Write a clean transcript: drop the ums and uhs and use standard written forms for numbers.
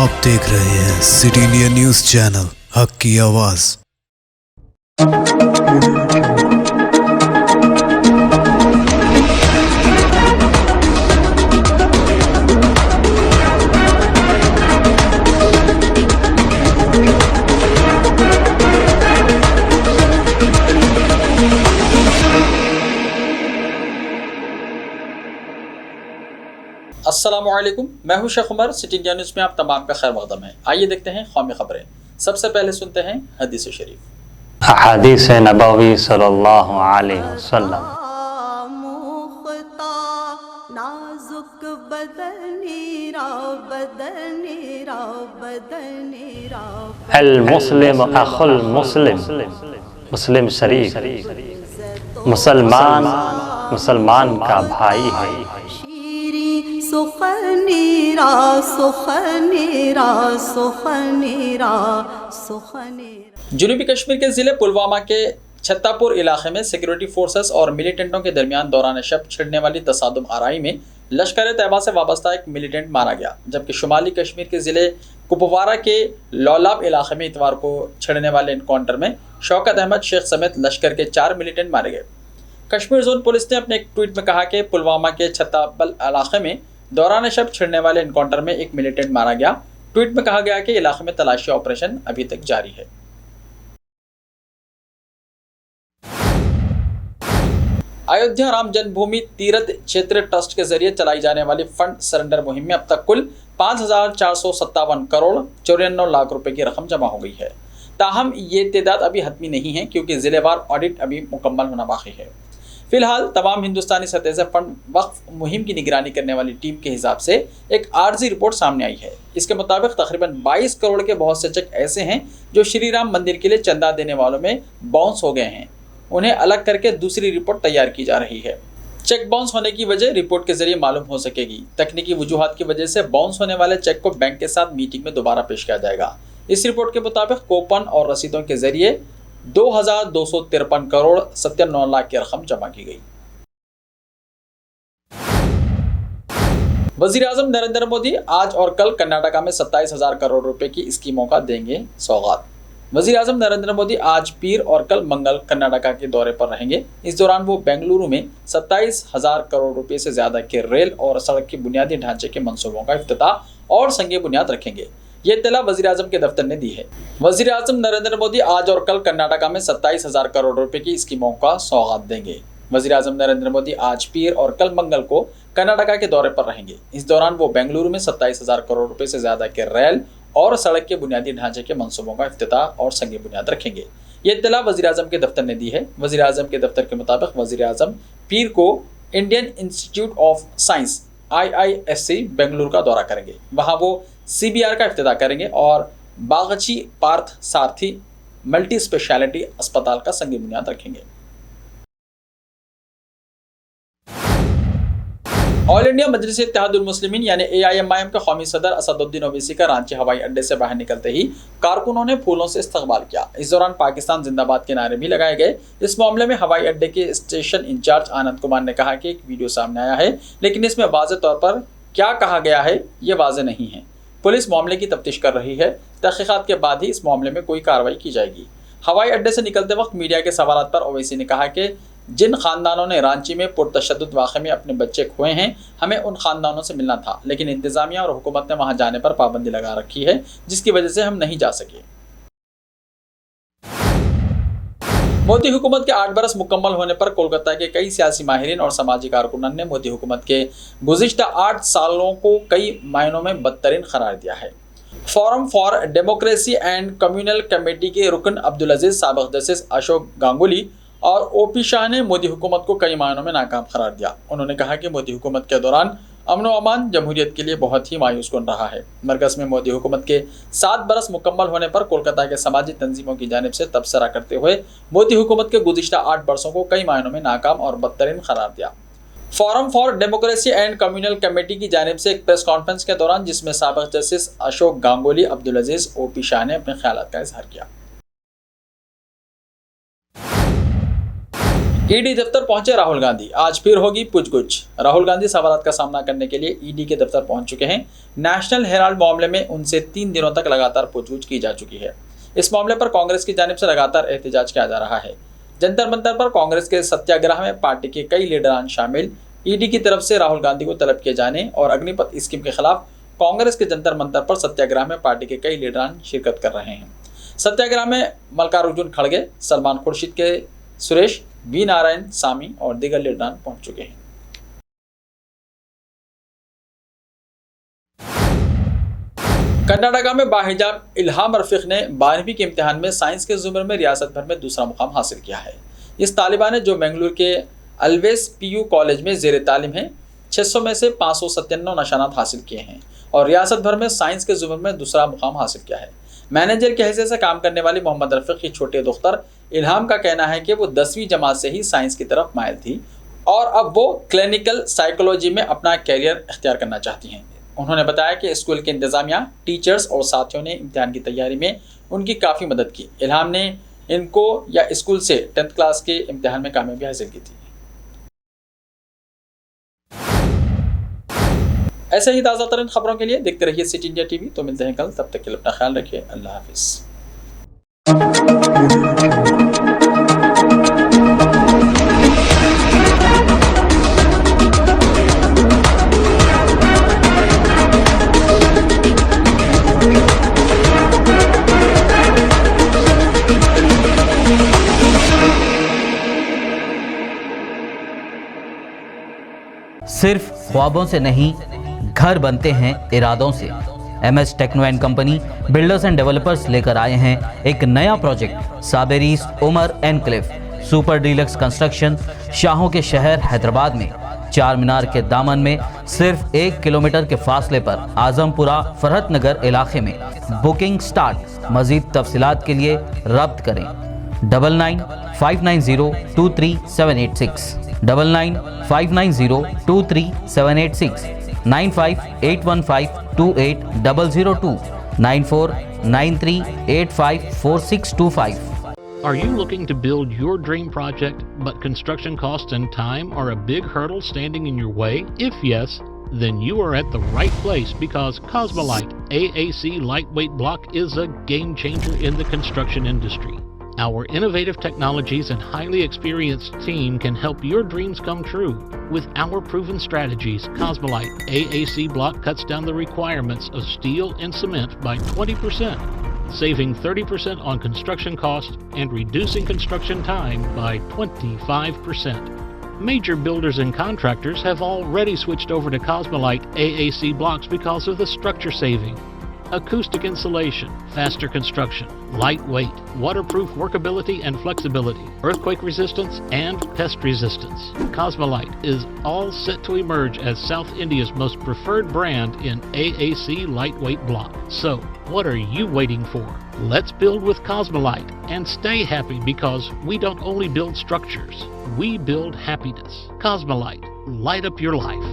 आप देख रहे हैं सिटी इंडिया न्यूज चैनल, हक की आवाज। अस्सलामुअलैकुम, मैं हूं Sheikh Umar. City India news में आप तमाम का खैर मकदम है। आइए देखते हैं कौमी खबरें। सबसे पहले सुनते हैं हदीस शरीफ। हदीस नबवी सल्लल्लाहु अलैहि वसल्लम। अल मुस्लिम अखुल मुस्लिम। मुस्लिम शरीफ। मुसलमान मुसलमान का भाई है। जनूबी कश्मीर के ज़िले पुलवामा के छत्तापुर इलाके में सिक्योरिटी फोर्सेस और मिलिटेंटों के दरमियान दौरान शब छिड़ने वाली तसादुम आराई में लश्कर तैयबा से वाबस्ता एक मिलिटेंट मारा गया, जबकि शुमाली कश्मीर के ज़िले कुपवारा के लौलाब इलाके में इतवार को छिड़ने वाले इनकाउंटर में शौकत अहमद शेख समेत लश्कर के 4 मिलिटेंट मारे गए। कश्मीर जोन पुलिस ने अपने एक ट्वीट में कहा कि पुलवामा के छत्ताबल इलाके में दौरान शब छिड़ने वाले इनकाउंटर में एक मिलिटेंट मारा गया। ट्वीट में कहा गया कि इलाके में तलाशी ऑपरेशन अभी तक जारी है। अयोध्या राम जन्मभूमि तीर्थ क्षेत्र ट्रस्ट के जरिए चलाई जाने वाली फंड सरेंडर मुहिम में अब तक कुल 5,457 करोड़ 94 लाख रुपए की रकम जमा हो गई है। ताहम ये तादाद अभी हतमी नहीं है, क्योंकि जिलेवार ऑडिट अभी मुकम्मल होना बाकी है। फिलहाल तमाम हिंदुस्तानी सतह से फंड वक्फ मुहिम की निगरानी करने वाली टीम के हिसाब से एक आर्जी रिपोर्ट सामने आई है। इसके मुताबिक तकरीबन 22 करोड़ के बहुत से चेक ऐसे हैं जो श्री राम मंदिर के लिए चंदा देने वालों में बाउंस हो गए हैं। उन्हें अलग करके दूसरी रिपोर्ट तैयार की जा रही है। चेक बाउंस होने की वजह रिपोर्ट के जरिए मालूम हो सकेगी। तकनीकी वजूहात की वजह से बाउंस होने वाले चेक को बैंक के साथ मीटिंग में दोबारा पेश किया जाएगा। इस रिपोर्ट के मुताबिक कूपन और रसीदों के जरिए 2,253 करोड़ 97 लाख की रकम जमा की गई। वज़ीर-ए-आज़म नरेंद्र मोदी आज और कल कर्नाटका में 27,000 करोड़ रुपए की स्कीमों का देंगे सौगात। वज़ीर-ए-आज़म नरेंद्र मोदी आज पीर और कल मंगल कर्नाटका के दौरे पर रहेंगे। इस दौरान वो बेंगलुरु में 27,000 करोड़ रुपए से ज्यादा के रेल और सड़क के बुनियादी ढांचे के मंसूबों का इफ्तिताह और संगे बुनियाद रखेंगे। ये इत्तला वज़ीर-ए-आज़म के दफ्तर ने दी है। वज़ीर-ए-आज़म नरेंद्र मोदी आज और कल कर्नाटका में 27,000 करोड़ रुपए की स्कीमों का सौगात देंगे। वज़ीर-ए-आज़म नरेंद्र मोदी आज पीर और कल मंगल को कर्नाटका के दौरे पर रहेंगे। इस दौरान वो बेंगलुरु में 27,000 करोड़ रुपए से ज्यादा के रेल और सड़क के बुनियादी ढांचे के मंसूबों का इफ्तिताह और संगे बुनियाद रखेंगे। ये इत्तला वज़ीर-ए-आज़म के दफ्तर ने दी है। वज़ीर-ए-आज़म के दफ्तर के मुताबिक वज़ीर-ए-आज़म पीर को Indian institute of science IISC Bengaluru का दौरा करेंगे। वहाँ वो CBR का इफ्तिताह करेंगे और बागची पार्थ सारथी मल्टी स्पेशलिटी अस्पताल का संगे बुनियाद रखेंगे। ऑल इंडिया मजलिस-ए-इत्तेहादुल मुस्लिमीन यानी AIMIM के कौमी सदर असदुद्दीन ओवैसी का रांची हवाई अड्डे से बाहर निकलते ही कारकुनों ने फूलों से इस्तकबाल किया। इस दौरान पाकिस्तान जिंदाबाद के नारे भी लगाए गए। इस मामले में हवाई अड्डे के स्टेशन इंचार्ज आनंद कुमार ने कहा कि एक वीडियो सामने आया है, लेकिन इसमें वाज़ेह तौर पर क्या कहा गया है ये वाज़ेह नहीं है। पुलिस मामले की तफ्तीश कर रही है। तहकीकात के बाद ही इस मामले में कोई कार्रवाई की जाएगी। हवाई अड्डे से निकलते वक्त मीडिया के सवालात पर ओवैसी ने कहा कि जिन खानदानों ने रांची में पुरतशद्दुद वाक़े में अपने बच्चे खोए हैं, हमें उन खानदानों से मिलना था, लेकिन इंतज़ामिया और हुकूमत ने वहां जाने पर पाबंदी लगा रखी है, जिसकी वजह से हम नहीं जा सके। मोदी हुकूमत के 8 बरस मुकम्मल होने पर कोलकाता के कई सियासी माहिरीन और समाजी कारकुनान ने मोदी हुकूमत के गुज़िश्ता 8 सालों को कई मायनों में बदतरीन करार दिया है। Forum for democracy and communal committee के रुकन अब्दुल अजीज, साबिक़ जस्टिस अशोक गांगुली और OP शाह ने मोदी हुकूमत को कई मायनों में नाकाम करार दिया। उन्होंने कहा कि मोदी हुकूमत के दौरान अमन व अमान जमहूरियत के लिए बहुत ही मायूसकुन रहा है। मरकज़ में मोदी हुकूमत के 7 बरस मुकम्मल होने पर कोलकाता के समाजी तंजीमों की जानिब से तबसरा करते हुए मोदी हुकूमत के गुज़िश्ता 8 बरसों को कई मायनों में नाकाम और बदतरीन करार दिया। Forum for democracy and communal committee की जानिब से एक प्रेस कॉन्फ्रेंस के दौरान, जिसमें साबिक़ जस्टिस अशोक गांगुली, अब्दुल अजीज, OP शाह ने अपने ख्यालात का इजहार किया। ईडी दफ्तर पहुंचे राहुल गांधी, आज फिर होगी पूछगछ। राहुल गांधी सवालात का सामना करने के लिए ईडी के दफ्तर पहुंच चुके हैं। नेशनल हेराल्ड मामले में उनसे 3 दिनों तक लगातार पूछगछ की जा चुकी है। इस मामले पर कांग्रेस की जानिब से लगातार एहतजाज किया जा रहा है। जंतर मंतर पर कांग्रेस के सत्याग्रह में पार्टी के कई लीडरान शामिल। ईडी की तरफ से राहुल गांधी को तलब किए जाने और अग्निपथ स्कीम के खिलाफ कांग्रेस के जंतर मंतर पर सत्याग्रह में पार्टी के कई लीडरान शिरकत कर रहे हैं। सत्याग्रह में मल्लिकार्जुन खड़गे, सलमान खुर्शीद के सुरेश, वी नारायण सामी और दीगर लीडरान पहुंच चुके हैं। कर्नाटका में बाहिजाब इल्हाम रफीक ने 12वीं के इम्तिहान में साइंस के ज़ुमरे में रियासत भर में दूसरा मुकाम हासिल किया है। इस तालिबा ने जो बेंगलुरु के अलवेस पीयू कॉलेज में ज़ेर तालीम है 600 में से 597 निशानात हासिल किए हैं और रियासत भर में साइंस के ज़ुमरे में दूसरा मुकाम हासिल किया है। मैनेजर की हैसियत से काम करने वाली मोहम्मद रफीक की छोटी दुख्तर इल्हाम का कहना है कि वो 10वीं जमात से ही साइंस की तरफ माइल थी और अब वो क्लिनिकल साइकोलॉजी में अपना कैरियर इख्तियार करना चाहती हैं। उन्होंने बताया कि स्कूल के इंतजामिया, टीचर्स और साथियों ने इम्तिहान की तैयारी में उनकी काफ़ी मदद की। इल्हाम ने इनको या स्कूल से 10th क्लास के इम्तिहान में कामयाबी हासिल की थी। ऐसे ही ताज़ा तरीन खबरों के लिए देखते रहिए सिटी इंडिया टीवी। तो मिलते हैं कल, तब तक के लिए अपना ख्याल रखिए। अल्लाह हाफिज़। सिर्फ ख्वाबों से नहीं, घर बनते हैं इरादों से। MS Techno and company builders and developers लेकर आए हैं एक नया प्रोजेक्ट साबेरीज Umar enclave super deluxe construction. शाहों के शहर हैदराबाद में चार मीनार के दामन में सिर्फ 1 किलोमीटर के फासले पर आजमपुरा फरहत नगर इलाके में बुकिंग स्टार्ट। मजीद तफसीलात के लिए रब्त करें 9959023786 9959023786 9581528002 9493854625। Are you looking to build your dream project, but construction costs and time are a big hurdle standing in your way? If yes, then you are at the right place, because Cosmolite AAC lightweight block is a game changer in the construction industry. Our innovative technologies and highly experienced team can help your dreams come true. With our proven strategies, Cosmolite AAC block cuts down the requirements of steel and cement by 20%, saving 30% on construction costs and reducing construction time by 25%. Major builders and contractors have already switched over to Cosmolite AAC blocks because of the structure saving. Acoustic insulation, faster construction, lightweight, waterproof workability and flexibility, earthquake resistance and pest resistance. Cosmolite is all set to emerge as South India's most preferred brand in AAC lightweight block. So, what are you waiting for? Let's build with Cosmolite and stay happy, because we don't only build structures, we build happiness. Cosmolite, light up your life.